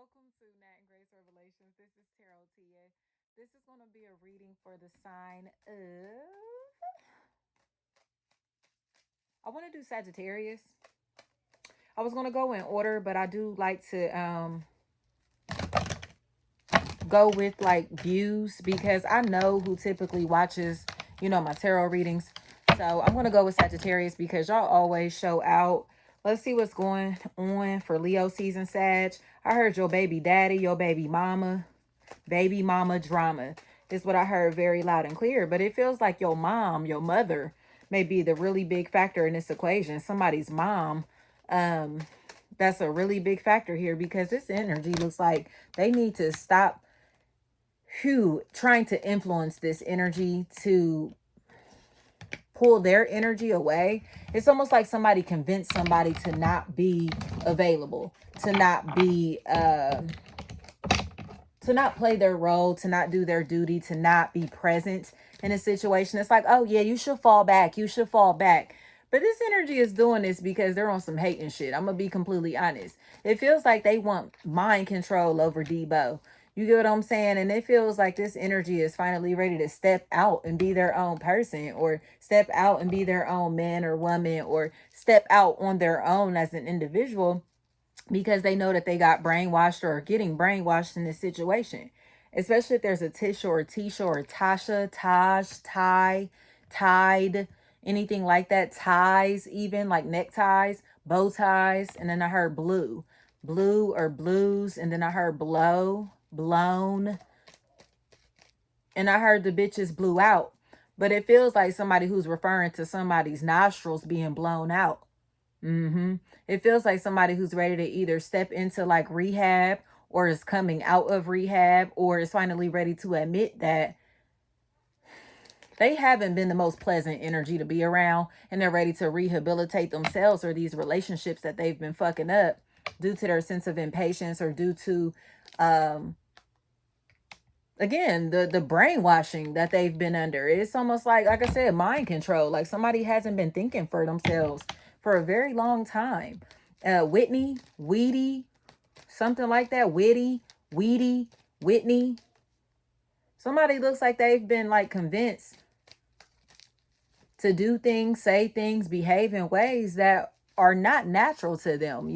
Welcome to Nat and Grace Revelations. This is Tarot Tia. This is going to be a reading for the sign of. I want to do Sagittarius. I was going to go in order, but I do like to go with like views because I know who typically watches, my tarot readings. So I'm going to go with Sagittarius because y'all always show out. Let's see what's going on for Leo season, Sag. I heard your baby daddy, your baby mama drama is what I heard very loud and clear. But it feels like your mom, your mother, may be the really big factor in this equation. Somebody's mom, um, that's a really big factor here because this energy looks like they need to stop trying to influence this energy to pull their energy away. It's almost like somebody convinced somebody to not be available, to not play their role, to not do their duty, to not be present in a situation. It's like, oh yeah, you should fall back. You should fall back. But this energy is doing this because they're on some hate and shit. I'm going to be completely honest. It feels like they want mind control over Debo. You get what I'm saying? And it feels like this energy is finally ready to step out and be their own person, or step out and be their own man or woman, or step out on their own as an individual because they know that they got brainwashed or are getting brainwashed in this situation. Especially if there's a Tisha or Tisha or Tasha, Taj, Ty, Tide, anything like that. Ties, even like neckties, bow ties. And then I heard blue or blues. And then I heard blown. And I heard the bitches blew out. But it feels like somebody who's referring to somebody's nostrils being blown out. It feels like somebody who's ready to either step into like rehab, or is coming out of rehab, or is finally ready to admit that they haven't been the most pleasant energy to be around, and they're ready to rehabilitate themselves or these relationships that they've been fucking up due to their sense of impatience, or due to again the brainwashing that they've been under. It's almost like I said, mind control. Like somebody hasn't been thinking for themselves for a very long time. Whitney, Weedy, something like that. Weedy, Whitney. Somebody looks like they've been like convinced to do things, say things, behave in ways that are not natural to them,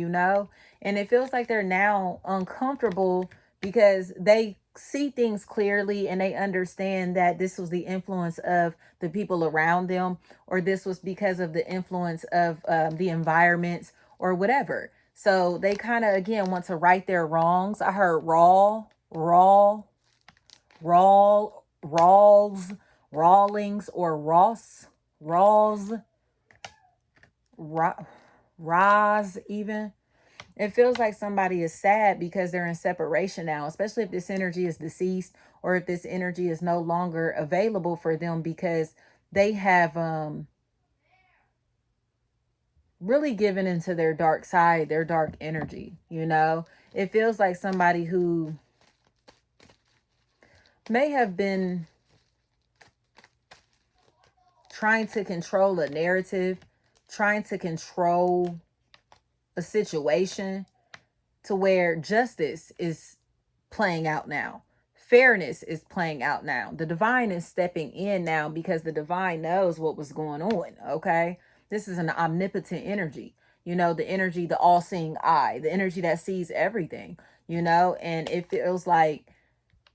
And it feels like they're now uncomfortable because they see things clearly and they understand that this was the influence of the people around them, or this was because of the influence of the environment or whatever. So they kind of, again, want to right their wrongs. I heard raw, rawls, rawlings, or raws, ra, raz even. It feels like somebody is sad because they're in separation now, especially if this energy is deceased, or if this energy is no longer available for them because they have really given into their dark side, their dark energy. It feels like somebody who may have been trying to control a narrative, trying to control a situation, to where justice is playing out now. Fairness is playing out now. The divine is stepping in now because the divine knows what was going on, okay? This is an omnipotent energy, the energy, the all-seeing eye, the energy that sees everything, and it feels like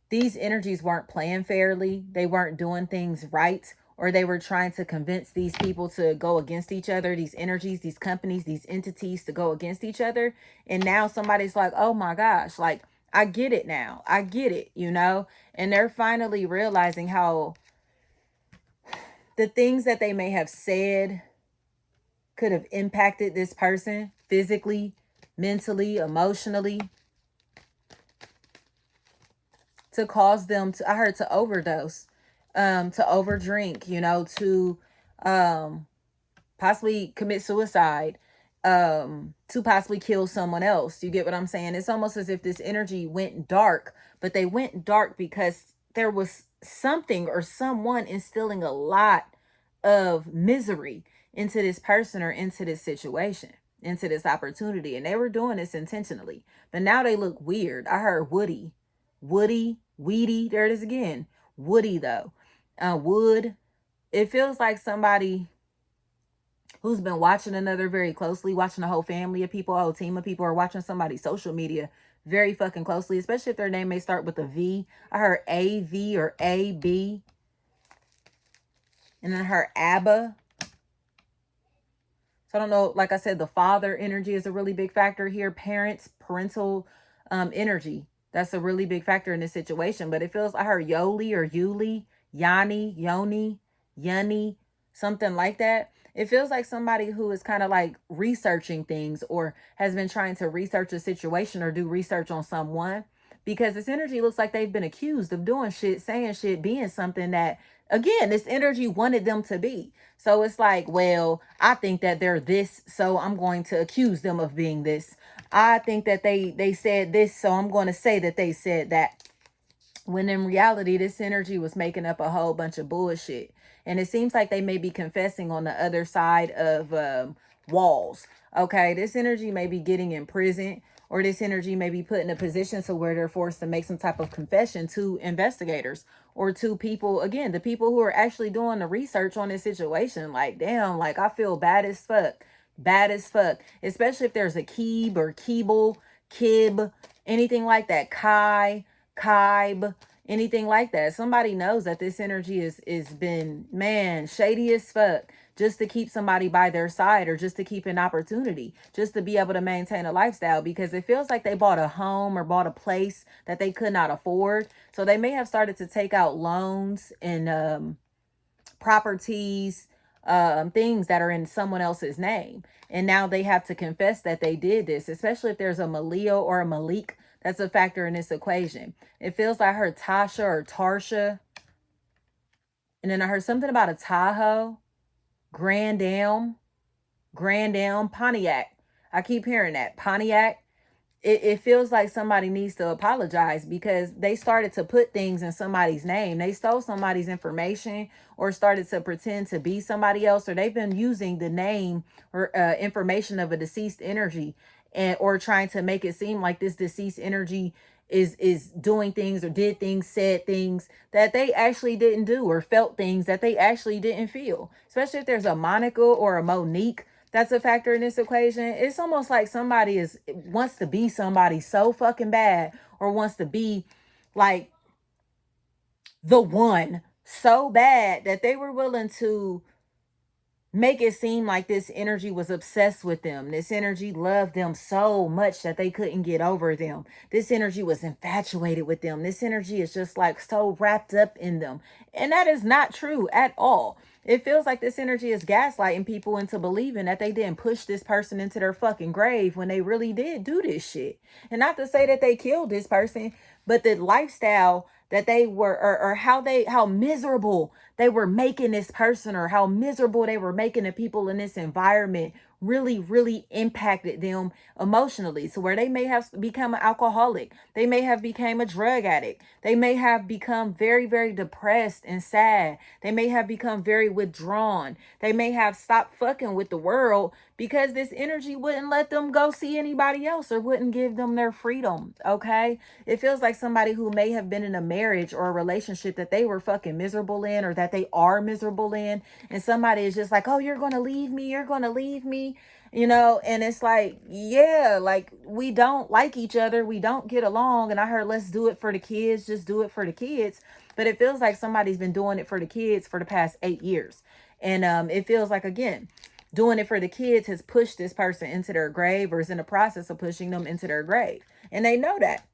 these energies weren't playing fairly. They weren't doing things right, or they were trying to convince these people to go against each other, these energies, these companies, these entities to go against each other. And now somebody's like, oh my gosh, like, I get it now. I get it, And they're finally realizing how the things that they may have said could have impacted this person physically, mentally, emotionally, to cause them to, I heard, to overdose, to overdrink, to possibly commit suicide, to possibly kill someone else. You get what I'm saying? It's almost as if this energy went dark, but they went dark because there was something or someone instilling a lot of misery into this person or into this situation. into this opportunity, and they were doing this intentionally. But now they look weird. I heard woody, weedy. There it is again. Woody though. Wood. It feels like somebody who's been watching another very closely, watching a whole family of people, a whole team of people, or watching somebody's social media very fucking closely, especially if their name may start with a V. I heard AV or AB. And then I heard ABBA. So I don't know, like I said, the father energy is a really big factor here. Parental energy. That's a really big factor in this situation. But it feels, I heard Yoli or Yuli, Yanni, Yoni, Yunny, something like that. It feels like somebody who is kind of like researching things or has been trying to research a situation or do research on someone, because this energy looks like they've been accused of doing shit, saying shit, being something that, again, this energy wanted them to be. So it's like, well, I think that they're this, so I'm going to accuse them of being this. I think that they said this, so I'm going to say that they said that. When in reality, this energy was making up a whole bunch of bullshit. And it seems like they may be confessing on the other side of walls. Okay, this energy may be getting imprisoned, or this energy may be put in a position to where they're forced to make some type of confession to investigators or to people, again, the people who are actually doing the research on this situation. Like, damn, like I feel bad as fuck. Bad as fuck. Especially if there's a Keeb or Keeble, Kib, anything like that. Kai, Kaib, anything like that. Somebody knows that this energy is been, man, shady as fuck, just to keep somebody by their side, or just to keep an opportunity, just to be able to maintain a lifestyle, because it feels like they bought a home or bought a place that they could not afford. So they may have started to take out loans and properties, things that are in someone else's name. And now they have to confess that they did this, especially if there's a Malia or a Malik. That's a factor in this equation. It feels like I heard Tasha or Tarsha. And then I heard something about a Tahoe, Grand Am, Pontiac. I keep hearing that. Pontiac. It feels like somebody needs to apologize, because they started to put things in somebody's name. They stole somebody's information or started to pretend to be somebody else, or they've been using the name or information of a deceased energy, and or trying to make it seem like this deceased energy is doing things or did things, said things that they actually didn't do, or felt things that they actually didn't feel. Especially if there's a Monica or a Monique that's a factor in this equation. It's almost like somebody wants to be somebody so fucking bad, or wants to be like the one so bad that they were willing to make it seem like this energy was obsessed with them. This energy loved them so much that they couldn't get over them. This energy was infatuated with them. This energy is just like so wrapped up in them. And that is not true at all. It feels like this energy is gaslighting people into believing that they didn't push this person into their fucking grave when they really did do this shit. And not to say that they killed this person, but the lifestyle that they were, or how miserable they were making this person, or how miserable they were making the people in this environment, really impacted them emotionally. So where they may have become an alcoholic, they may have become a drug addict, they may have become very depressed and sad, they may have become very withdrawn, they may have stopped fucking with the world because this energy wouldn't let them go see anybody else, or wouldn't give them their freedom. Okay, it feels like somebody who may have been in a marriage or a relationship that they were fucking miserable in, or that they are miserable in, and somebody is just like, oh, you're gonna leave me, and it's like, yeah, like, we don't like each other, we don't get along. And I heard, let's do it for the kids, just do it for the kids. But it feels like somebody's been doing it for the kids for the past 8 years. And it feels like, again, doing it for the kids has pushed this person into their grave, or is in the process of pushing them into their grave. And they know that.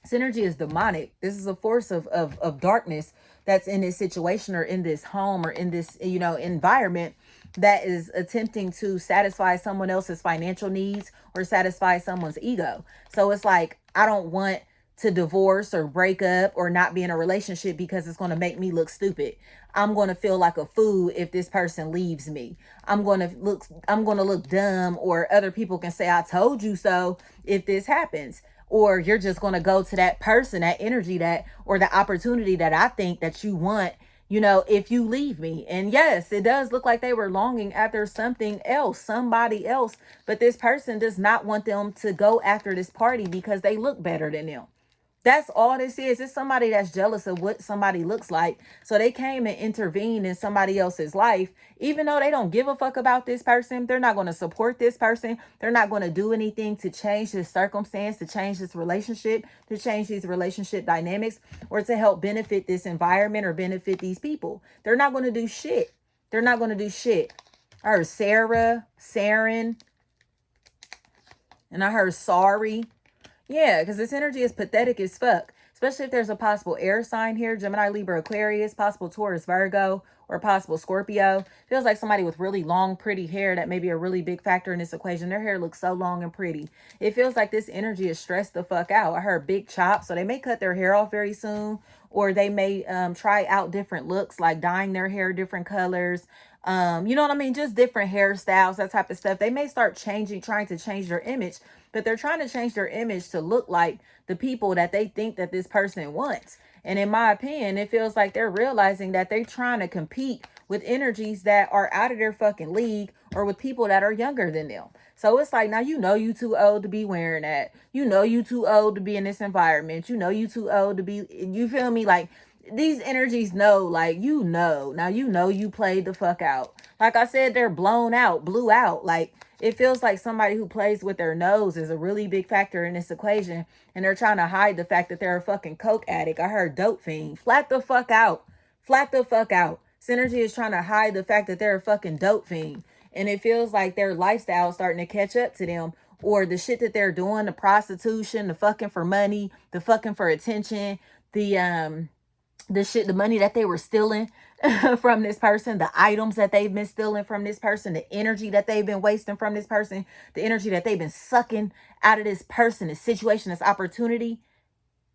This energy is demonic. This is a force of darkness that's in this situation, or in this home, or in this, environment, that is attempting to satisfy someone else's financial needs or satisfy someone's ego. So it's like, I don't want to divorce or break up or not be in a relationship because it's going to make me look stupid. I'm going to feel like a fool if this person leaves me. I'm going to look dumb, or other people can say, I told you so, if this happens. Or you're just going to go to that person, that energy, that, or the opportunity that I think that you want, you know, if you leave me. And yes, it does look like they were longing after something else, somebody else, but this person does not want them to go after this party because they look better than them. That's all this is. It's somebody that's jealous of what somebody looks like. So they came and intervened in somebody else's life, even though they don't give a fuck about this person. They're not going to support this person. They're not going to do anything to change this circumstance, to change this relationship, to change these relationship dynamics, or to help benefit this environment or benefit these people. They're not going to do shit. They're not going to do shit. I heard Sarah, Saren, and I heard sorry. Yeah, because this energy is pathetic as fuck. Especially if there's a possible air sign here. Gemini, Libra, Aquarius, possible Taurus, Virgo, or possible Scorpio. Feels like somebody with really long, pretty hair. That may be a really big factor in this equation. Their hair looks so long and pretty. It feels like this energy is stressed the fuck out. I heard big chop. So they may cut their hair off very soon. Or they may try out different looks, like dyeing their hair different colors. You know what I mean? Just different hairstyles, that type of stuff. They may start changing, trying to change their image, but they're trying to change their image to look like the people that they think that this person wants. And in my opinion, it feels like they're realizing that they're trying to compete with energies that are out of their fucking league, or with people that are younger than them. So it's like, now you know you too old to be wearing that. You know you too old to be in this environment. You know you too old to be, you feel me? Like, these energies know, like, you know, now you know you played the fuck out. Like I said, they're blown out, blew out. Like, it feels like somebody who plays with their nose is a really big factor in this equation. And they're trying to hide the fact that they're a fucking coke addict. I heard dope fiend. Flat the fuck out. Flat the fuck out. Synergy is trying to hide the fact that they're a fucking dope fiend. And it feels like their lifestyle is starting to catch up to them. Or the shit that they're doing, the prostitution, the fucking for money, the fucking for attention, the shit, the money that they were stealing from this person, the items that they've been stealing from this person, the energy that they've been wasting from this person, the energy that they've been sucking out of this person, this situation, this opportunity.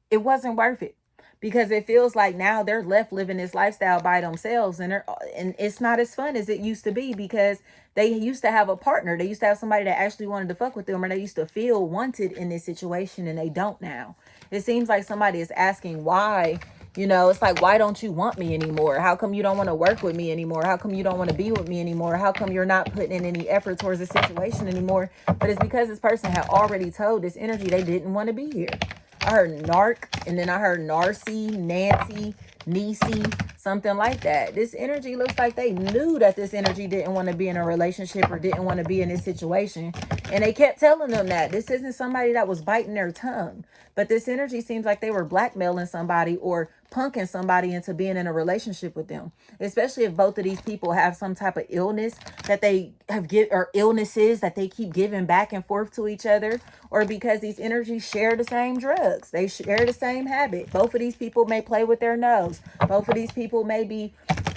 It wasn't worth it, because it feels like now they're left living this lifestyle by themselves, and it's not as fun as it used to be, because they used to have a partner. They used to have somebody that actually wanted to fuck with them, or they used to feel wanted in this situation, and they don't now. It seems like somebody is asking why. You know, it's like, why don't you want me anymore? How come you don't want to work with me anymore? How come you don't want to be with me anymore? How come you're not putting in any effort towards the situation anymore? But it's because this person had already told this energy they didn't want to be here. I heard narc, and then I heard Narcy, Nancy, Niecy, something like that. This energy looks like they knew that this energy didn't want to be in a relationship, or didn't want to be in this situation. And they kept telling them that. This isn't somebody that was biting their tongue. But this energy seems like they were blackmailing somebody, or punking somebody into being in a relationship with them. Especially if both of these people have some type of illness that they have or illnesses that they keep giving back and forth to each other, or because these energies share the same drugs. They share the same habit. Both of these people may play with their nose. Both of these people may be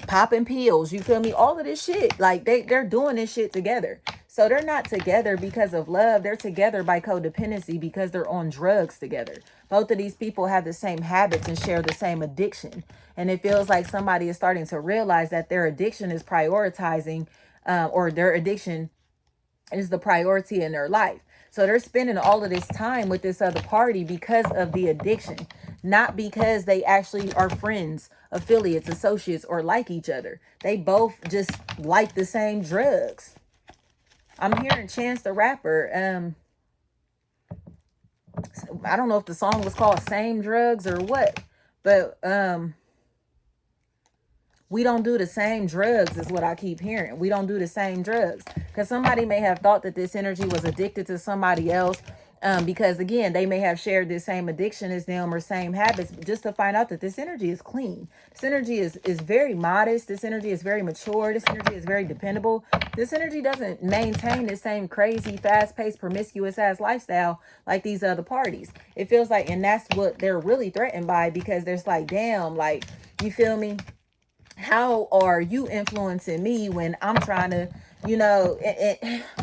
popping pills. You feel me? All of this shit. Like, they're doing this shit together. So they're not together because of love. They're together by codependency, because they're on drugs together. Both of these people have the same habits and share the same addiction. And it feels like somebody is starting to realize that their addiction is prioritizing, or their addiction is the priority in their life. So they're spending all of this time with this other party because of the addiction, not because they actually are friends, affiliates, associates, or like each other. They both just like the same drugs. I'm hearing Chance the Rapper. I don't know if the song was called Same Drugs or what, but we don't do the same drugs is what I keep hearing. We don't do the same drugs, because somebody may have thought that this energy was addicted to somebody else, because again, they may have shared the same addiction as them, or same habits, just to find out that this energy is clean. This energy is very modest. This energy is very mature. This energy is very dependable. This energy doesn't maintain the same crazy, fast-paced, promiscuous ass lifestyle like these other parties. It feels like, and that's what they're really threatened by, because there's like, damn, like, you feel me? How are you influencing me when I'm trying to, you know,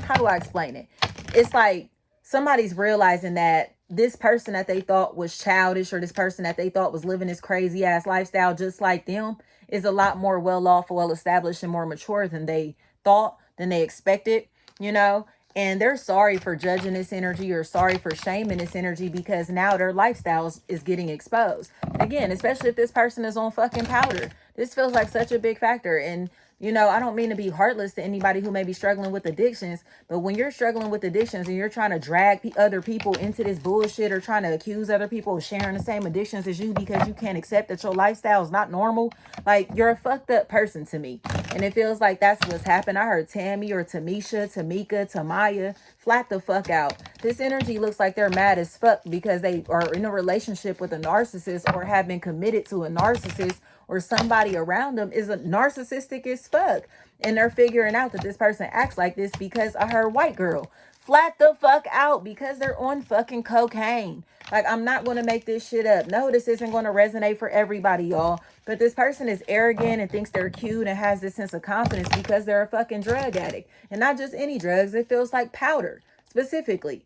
how do I explain it? It's like somebody's realizing that this person that they thought was childish, or this person that they thought was living this crazy ass lifestyle just like them, is a lot more well off, well established, and more mature than they thought, than they expected, you know. And they're sorry for judging this energy or sorry for shaming this energy because now their lifestyles is getting exposed. Again, especially if this person is on fucking powder. This feels like such a big factor. And, you know, I don't mean to be heartless to anybody who may be struggling with addictions, but when you're struggling with addictions and you're trying to drag other people into this bullshit or trying to accuse other people of sharing the same addictions as you because you can't accept that your lifestyle is not normal, like, you're a fucked up person to me. And it feels like that's what's happened. I heard Tammy or Tamisha, Tamika, Tamaya, flat the fuck out. This energy looks like they're mad as fuck because they are in a relationship with a narcissist or have been committed to a narcissist, or somebody around them is a narcissistic as fuck. And they're figuring out that this person acts like this because I heard white girl. Flat the fuck out because they're on fucking cocaine. Like, I'm not going to make this shit up. No, this isn't going to resonate for everybody, y'all. But this person is arrogant and thinks they're cute and has this sense of confidence because they're a fucking drug addict. And not just any drugs. It feels like powder, specifically.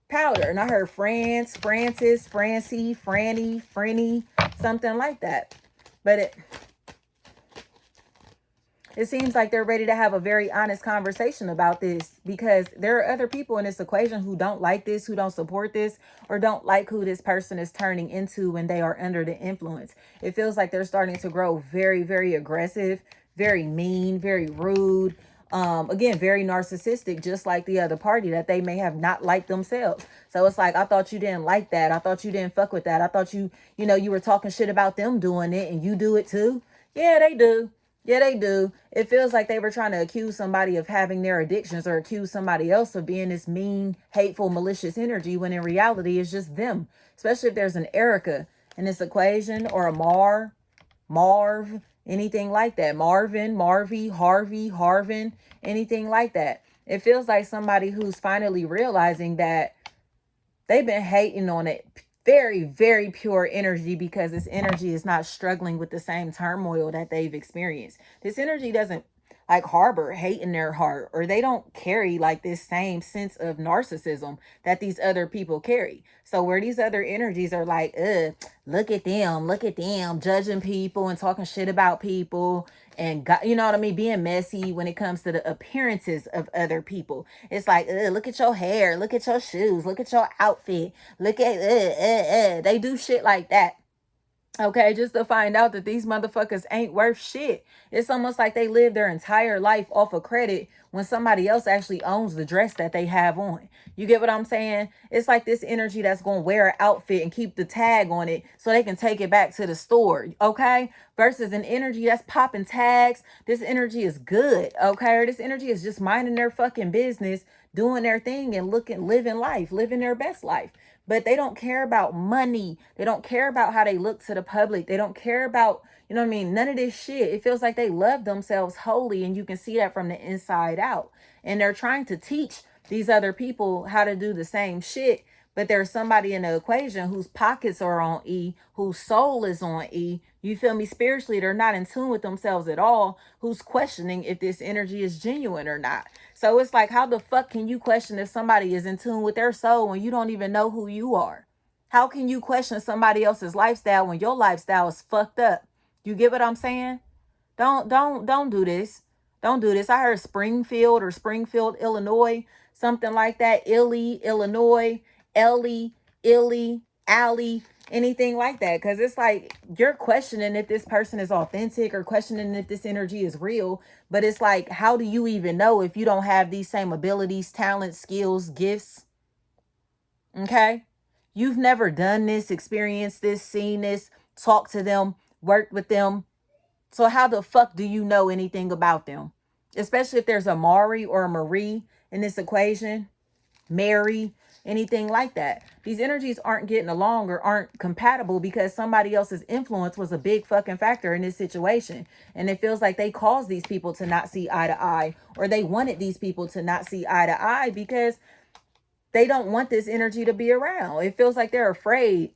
Powder. And I heard France, Francis, Francie, Franny, Frenny, something like that. But it seems like they're ready to have a very honest conversation about this because there are other people in this equation who don't like this, who don't support this, or don't like who this person is turning into when they are under the influence. It feels like they're starting to grow very, very aggressive, very mean, very rude. Again, very narcissistic, just like the other party that they may have not liked themselves. So it's like, I thought you didn't like that. I thought you didn't fuck with that. I thought you were talking shit about them doing it and you do it too. Yeah, they do. Yeah, they do. It feels like they were trying to accuse somebody of having their addictions or accuse somebody else of being this mean, hateful, malicious energy when in reality it's just them. Especially if there's an Erica in this equation or a Marv, anything like that. Marvin, Marvy, Harvey, Harvin, anything like that. It feels like somebody who's finally realizing that they've been hating on it. Very, very pure energy because this energy is not struggling with the same turmoil that they've experienced. This energy doesn't like harbor hate in their heart, or they don't carry like this same sense of narcissism that these other people carry. So where these other energies are like, look at them judging people and talking shit about people and God, you know what I mean, being messy when it comes to the appearances of other people. It's like, look at your hair, look at your shoes, look at your outfit, look at they do shit like that. Okay, just to find out that these motherfuckers ain't worth shit. It's almost like they live their entire life off of credit when somebody else actually owns the dress that they have on. You get what I'm saying? It's like this energy that's going to wear an outfit and keep the tag on it so they can take it back to the store, okay? Versus an energy that's popping tags. This energy is good, okay? Or this energy is just minding their fucking business, doing their thing and living life, living their best life. But they don't care about money. They don't care about how they look to the public. They don't care about, you know what I mean? None of this shit. It feels like they love themselves wholly. And you can see that from the inside out. And they're trying to teach these other people how to do the same shit. But there's somebody in the equation whose pockets are on E, whose soul is on E. You feel me? Spiritually, they're not in tune with themselves at all. Who's questioning if this energy is genuine or not. So it's like, how the fuck can you question if somebody is in tune with their soul when you don't even know who you are? How can you question somebody else's lifestyle when your lifestyle is fucked up? You get what I'm saying? Don't do this. Don't do this. I heard Springfield or Springfield, Illinois, something like that. Illinois, Ellie, Alley, anything like that. Because it's like you're questioning if this person is authentic or questioning if this energy is real. But it's like, how do you even know if you don't have these same abilities, talents, skills, gifts? Okay? You've never done this, experienced this, seen this, talked to them, worked with them. So how the fuck do you know anything about them? Especially if there's a Mari or a Marie in this equation. Mary, anything like that. These energies aren't getting along or aren't compatible because somebody else's influence was a big fucking factor in this situation. And it feels like they caused these people to not see eye to eye, or they wanted these people to not see eye to eye because they don't want this energy to be around. It feels like they're afraid.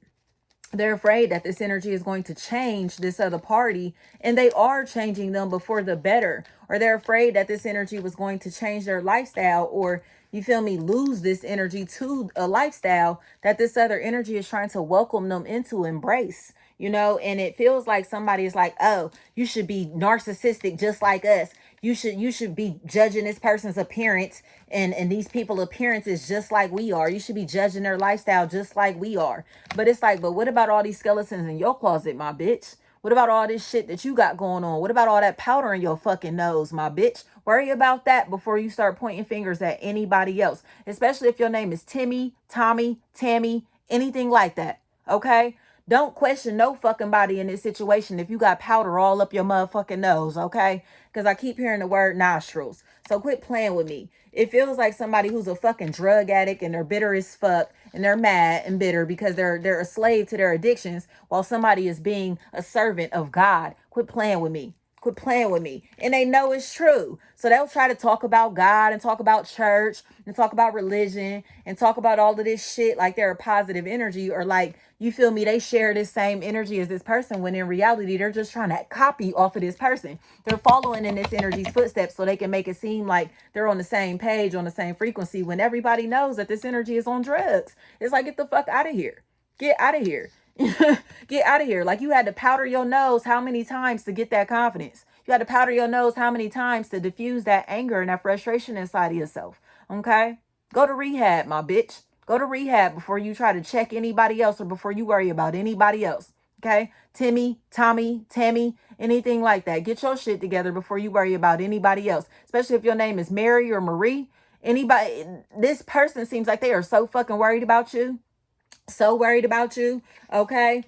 They're afraid that this energy is going to change this other party, and they are changing them before the better. Or they're afraid that this energy was going to change their lifestyle, or, you feel me, lose this energy to a lifestyle that this other energy is trying to welcome them into, embrace. You know, and it feels like somebody is like, oh, you should be narcissistic just like us. You should be judging this person's appearance and these people appearances just like we are. You should be judging their lifestyle just like we are. But it's like, but what about all these skeletons in your closet, my bitch? What about all this shit that you got going on? What about all that powder in your fucking nose, my bitch? Worry about that before you start pointing fingers at anybody else, especially if your name is Timmy, Tommy, Tammy, anything like that. Okay? Don't question no fucking body in this situation if you got powder all up your motherfucking nose, okay? Because I keep hearing the word nostrils. So quit playing with me. It feels like somebody who's a fucking drug addict and they're bitter as fuck and they're mad and bitter because they're a slave to their addictions while somebody is being a servant of God. Quit playing with me. Quit playing with me. And they know it's true. So they'll try to talk about God and talk about church and talk about religion and talk about all of this shit like they're a positive energy or like, you feel me, they share this same energy as this person when in reality, they're just trying to copy off of this person. They're following in this energy's footsteps so they can make it seem like they're on the same page, on the same frequency when everybody knows that this energy is on drugs. It's like, get the fuck out of here. Get out of here. Get out of here. Like you had to powder your nose how many times to get that confidence? You had to powder your nose how many times to diffuse that anger and that frustration inside of yourself? Okay? Go to rehab, my bitch. Go to rehab before you try to check anybody else or before you worry about anybody else. Okay? Timmy, Tommy, Tammy, anything like that. Get your shit together before you worry about anybody else. Especially if your name is Mary or Marie. Anybody, this person seems like they are so fucking worried about you. So worried about you. Okay?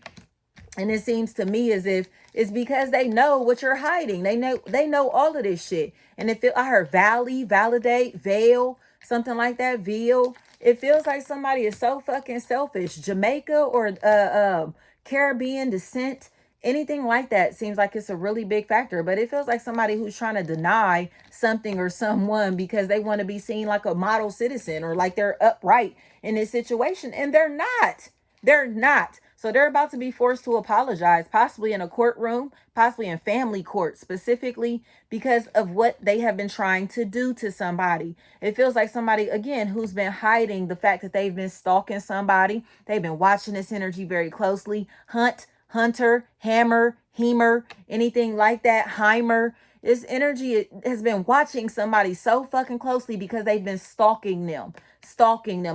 And it seems to me as if it's because they know what you're hiding. They know all of this shit. And if I heard valley, validate, veil, something like that, veil. It feels like somebody is so fucking selfish. Jamaica or Caribbean descent, anything like that seems like it's a really big factor. But it feels like somebody who's trying to deny something or someone because they want to be seen like a model citizen or like they're upright in this situation. And they're not. They're not. So they're about to be forced to apologize, possibly in a courtroom, possibly in family court, specifically because of what they have been trying to do to somebody. It feels like somebody, again, who's been hiding the fact that they've been stalking somebody. They've been watching this energy very closely. Hunter, hammer, hemer, anything like that, heimer. This energy has been watching somebody so fucking closely because they've been stalking them.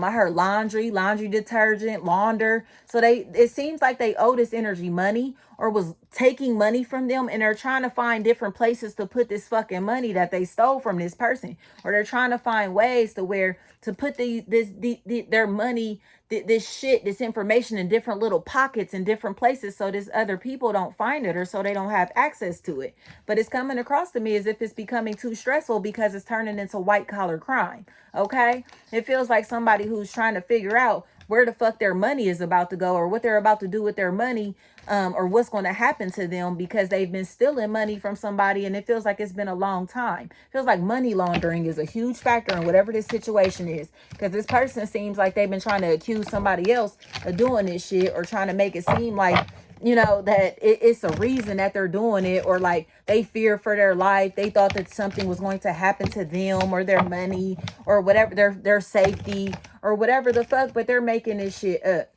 I heard laundry detergent, launder. So it seems like they owe this energy money or was taking money from them and they're trying to find different places to put this fucking money that they stole from this person. Or they're trying to find ways to put their money, this information in different little pockets in different places so this other people don't find it or so they don't have access to it. But it's coming across to me as if it's becoming too stressful because it's turning into white collar crime. Okay? It feels like somebody who's trying to figure out where the fuck their money is about to go or what they're about to do with their money, or what's going to happen to them because they've been stealing money from somebody and it feels like it's been a long time. It feels like money laundering is a huge factor in whatever this situation is because this person seems like they've been trying to accuse somebody else of doing this shit or trying to make it seem like, you know, that it's a reason that they're doing it or like they fear for their life. They thought that something was going to happen to them or their money or whatever, their safety or whatever the fuck, but they're making this shit up.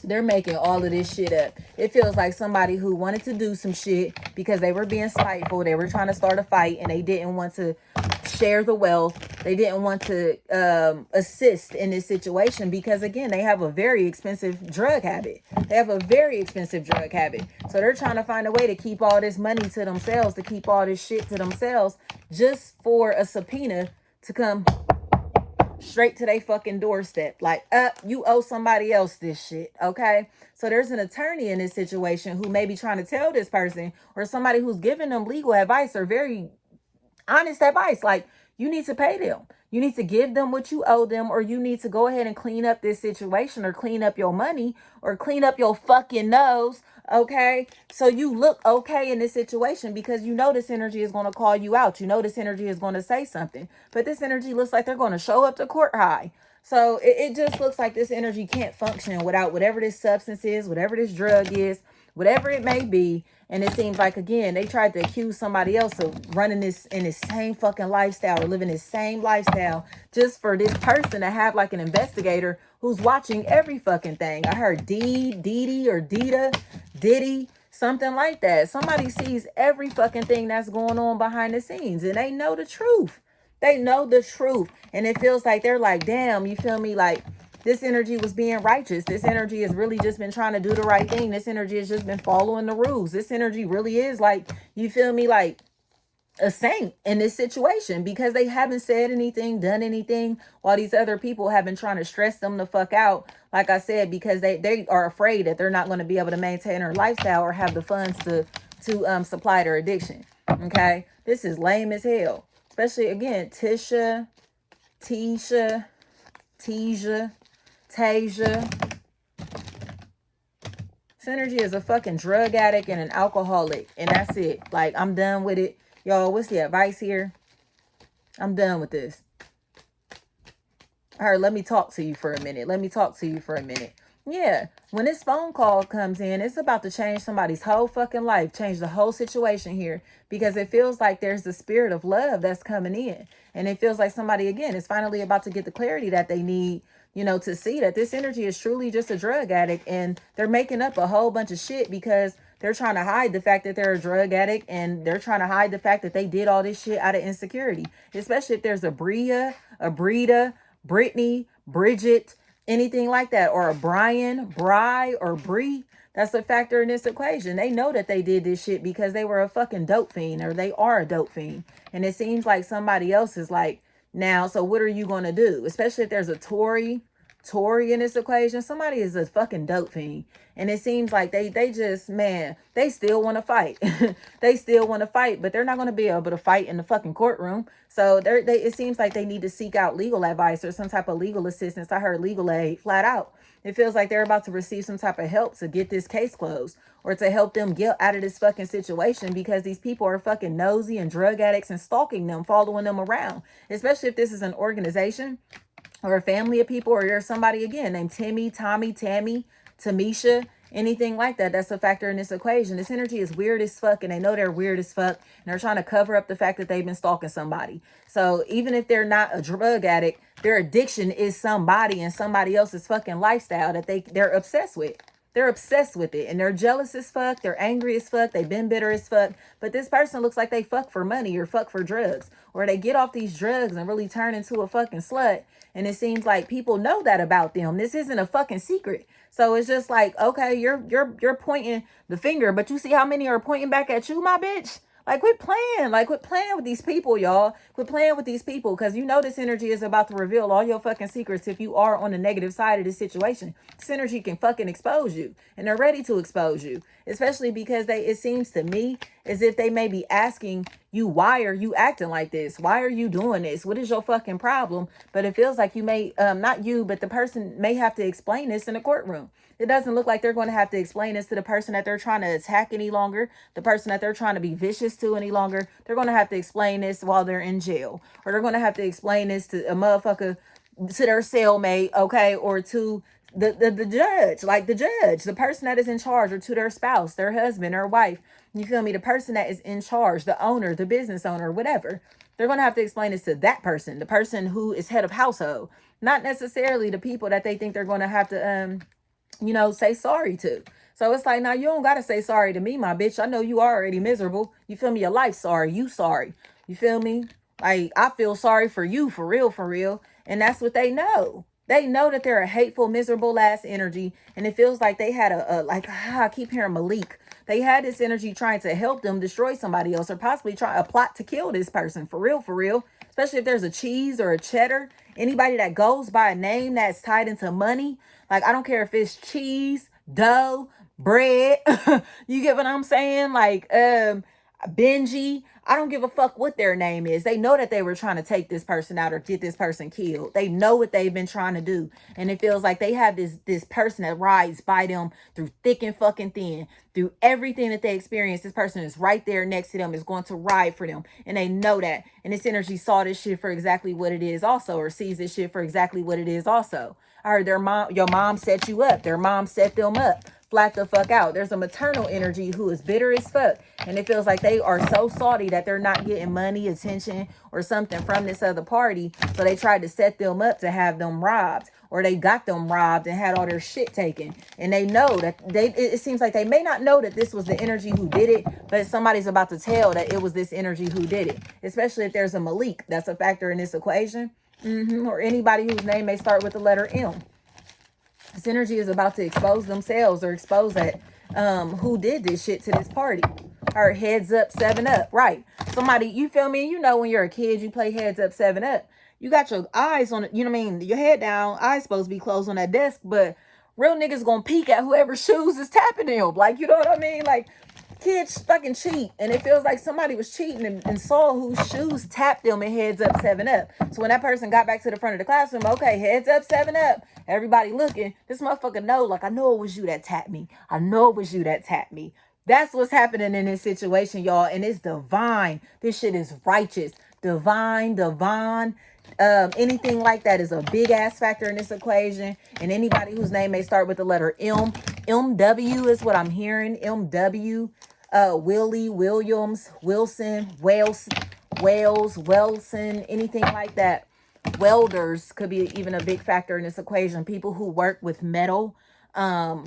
They're making all of this shit up. It feels like somebody who wanted to do some shit because they were being spiteful. They were trying to start a fight and they didn't want to share the wealth. They didn't want to assist in this situation because, again, they have a very expensive drug habit. So they're trying to find a way to keep all this money to themselves, to keep all this shit to themselves just for a subpoena to come straight to their fucking doorstep. Like, you owe somebody else this shit, okay? So there's an attorney in this situation who may be trying to tell this person or somebody who's giving them legal advice or very honest advice. Like, you need to pay them. You need to give them what you owe them, or you need to go ahead and clean up this situation or clean up your money or clean up your fucking nose, okay? So you look okay in this situation because you know this energy is going to call you out. You know this energy is going to say something. But this energy looks like they're going to show up to court high. So it just looks like this energy can't function without whatever this substance is, whatever this drug is, whatever it may be. And it seems like, again, they tried to accuse somebody else of running this in this same fucking lifestyle or living this same lifestyle just for this person to have like an investigator who's watching every fucking thing. I heard Dee or Dita, Diddy, Something like that. Somebody sees every fucking thing that's going on behind the scenes, and they know the truth. They know the truth. And it feels like they're like, damn, you feel me? Like, this energy was being righteous. This energy has really just been trying to do the right thing. This energy has just been following the rules. This energy really is like, you feel me? Like a saint in this situation, because they haven't said anything, done anything, while these other people have been trying to stress them the fuck out. Like I said, because they are afraid that they're not going to be able to maintain their lifestyle or have the funds to supply their addiction. Okay, this is lame as hell. Especially again, Tisha, Tisha, Tasia. This energy is a fucking drug addict and an alcoholic, and that's it. Like, I'm done with it. Y'all, what's the advice here? I'm done with this. All right, let me talk to you for a minute. Let me talk to you for a minute. Yeah, when this phone call comes in, it's about to change somebody's whole fucking life, change the whole situation here, because it feels like there's the spirit of love that's coming in. And it feels like somebody, again, is finally about to get the clarity that they need, you know, to see that this energy is truly just a drug addict, and they're making up a whole bunch of shit because they're trying to hide the fact that they're a drug addict, and they're trying to hide the fact that they did all this shit out of insecurity, especially if there's a Bria, a Brita, Brittany, Bridget, anything like that, or a Brian, Bri, or Bree. That's a factor in this equation. They know that they did this shit because they were a fucking dope fiend, or they are a dope fiend. And it seems like somebody else is like, now, so what are you going to do? Especially if there's a Tory in this equation. Somebody is a fucking dope fiend. And it seems like they just, man, they still want to fight. They still want to fight, but they're not going to be able to fight in the fucking courtroom. So it seems like they need to seek out legal advice or some type of legal assistance. I heard legal aid flat out. It feels like they're about to receive some type of help to get this case closed, or to help them get out of this fucking situation, because these people are fucking nosy and drug addicts and stalking them, following them around. Especially if this is an organization or a family of people, or you're somebody, again, named Timmy, Tommy, Tammy, Tamisha, anything like that. That's a factor in this equation. This energy is weird as fuck, and they know they're weird as fuck, and they're trying to cover up the fact that they've been stalking somebody. So even if they're not a drug addict, their addiction is somebody and somebody else's fucking lifestyle that they're obsessed with. They're obsessed with it, and they're jealous as fuck. They're angry as fuck. They've been bitter as fuck. But this person looks like they fuck for money or fuck for drugs, or they get off these drugs and really turn into a fucking slut. And it seems like people know that about them. This isn't a fucking secret. So it's just like, okay, you're pointing the finger, but you see how many are pointing back at you, my bitch? Like, quit playing. Like, quit playing with these people, y'all. Quit playing with these people, because you know this energy is about to reveal all your fucking secrets if you are on the negative side of this situation. This energy can fucking expose you, and they're ready to expose you, especially because it seems to me as if they may be asking you, why are you acting like this? Why are you doing this? What is your fucking problem? But it feels like you may, not you, but the person may have to explain this in the courtroom. It doesn't look like they're going to have to explain this to the person that they're trying to attack any longer, the person that they're trying to be vicious to any longer. They're going to have to explain this while they're in jail, or they're going to have to explain this to a motherfucker, to their cellmate, okay, or to the judge, like the judge, the person that is in charge, or to their spouse, their husband or wife. You feel me? The person that is in charge, the owner, the business owner, whatever. They're going to have to explain this to that person, the person who is head of household, not necessarily the people that they think they're going to have to, say sorry to. So it's like, now you don't got to say sorry to me, my bitch. I know you are already miserable. You feel me? Your life sorry. You sorry. You feel me? Like, I feel sorry for you, for real, for real. And that's what they know. They know that they're a hateful, miserable ass energy. And it feels like they had I keep hearing Malik. They had this energy trying to help them destroy somebody else, or possibly try a plot to kill this person, for real, for real. Especially if there's a cheese or a cheddar, anybody that goes by a name that's tied into money. Like, I don't care if it's cheese, dough, bread. You get what I'm saying? Like, Benji. I don't give a fuck what their name is. They know that they were trying to take this person out or get this person killed. They know what they've been trying to do. And it feels like they have this person that rides by them through thick and fucking thin. Through everything that they experience, this person is right there next to them, is going to ride for them. And they know that. And this energy saw this shit for exactly what it is also, or sees this shit for exactly what it is also. I heard your mom set you up. Their mom set them up. Flat the fuck out. There's a maternal energy who is bitter as fuck. And it feels like they are so salty that they're not getting money, attention, or something from this other party. So they tried to set them up to have them robbed. or they got them robbed and had all their shit taken. And they know that it seems like they may not know that this was the energy who did it, but somebody's about to tell that it was this energy who did it. Especially if there's a Malik, that's a factor in this equation. Or anybody whose name may start with the letter M. This energy is about to expose themselves or expose that who did this shit to this party. Or heads up, 7-Up. Right. Somebody, you feel me? You know when you're a kid, you play heads up, 7-Up. You got your eyes on it, you know what I mean? Your head down, eyes supposed to be closed on that desk, but real niggas gonna peek at whoever's shoes is tapping them. Like, you know what I mean? Like, kids fucking cheat, and it feels like somebody was cheating and saw whose shoes tapped them and heads up, 7-Up. So when that person got back to the front of the classroom, okay, heads up, 7-Up. Everybody looking. This motherfucker know, like, I know it was you that tapped me. I know it was you that tapped me. That's what's happening in this situation, y'all. And it's divine. This shit is righteous. Divine. Anything like that is a big ass factor in this equation. And anybody whose name may start with the letter M. MW is what I'm hearing. MW. Willie, Williams, Wilson, Wilson, anything like that. Welders could be even a big factor in this equation. People who work with metal.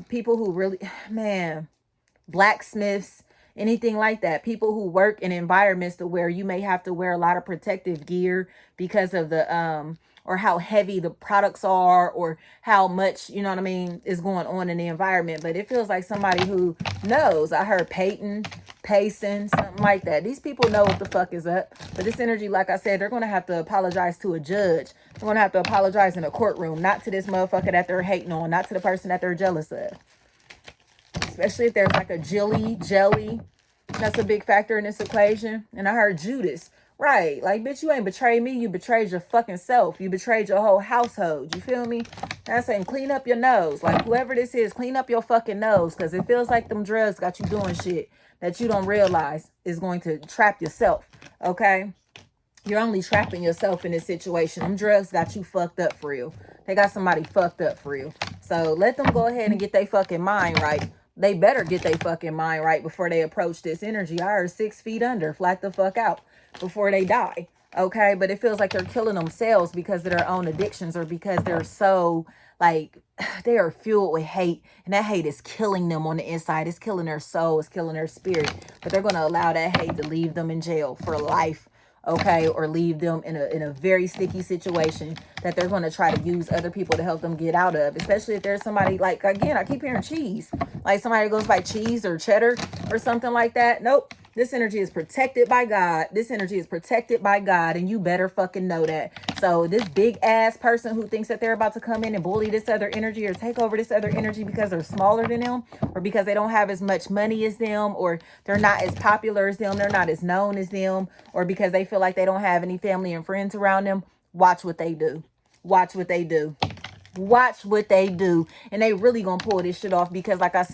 People who really, man, blacksmiths, anything like that. People who work in environments to where you may have to wear a lot of protective gear because of the or how heavy the products are, or how much, you know what I mean, is going on in the environment. But it feels like somebody who knows. I heard Payson, something like that. These people know what the fuck is up. But this energy, like I said, they're going to have to apologize to a judge. They're going to have to apologize in a courtroom, not to this motherfucker that they're hating on, not to the person that they're jealous of. Especially if there's like a jelly. That's a big factor in this equation. And I heard Judas. Right. Like, bitch, you ain't betrayed me. You betrayed your fucking self. You betrayed your whole household. You feel me? That's saying clean up your nose. Like, whoever this is, clean up your fucking nose. Because it feels like them drugs got you doing shit that you don't realize is going to trap yourself. Okay? You're only trapping yourself in this situation. Them drugs got you fucked up for real. They got somebody fucked up for real. So let them go ahead and get their fucking mind right. They better get their fucking mind right before they approach this energy. I heard 6 feet under, flat the fuck out before they die. Okay, but it feels like they're killing themselves because of their own addictions, or because they're so, like, they are fueled with hate, and that hate is killing them on the inside. It's killing their soul. It's killing their spirit. But they're going to allow that hate to leave them in jail for life. Okay, or leave them in a very sticky situation that they're going to try to use other people to help them get out of. Especially if there's somebody, like, again, I keep hearing cheese, like somebody goes by cheese or cheddar or something like that. Nope. This energy is protected by God. This energy is protected by God, and you better fucking know that. So this big ass person who thinks that they're about to come in and bully this other energy or take over this other energy because they're smaller than them, or because they don't have as much money as them, or they're not as popular as them, they're not as known as them, or because they feel like they don't have any family and friends around them, watch what they do. Watch what they do. Watch what they do. And they really gonna pull this shit off, because like I said,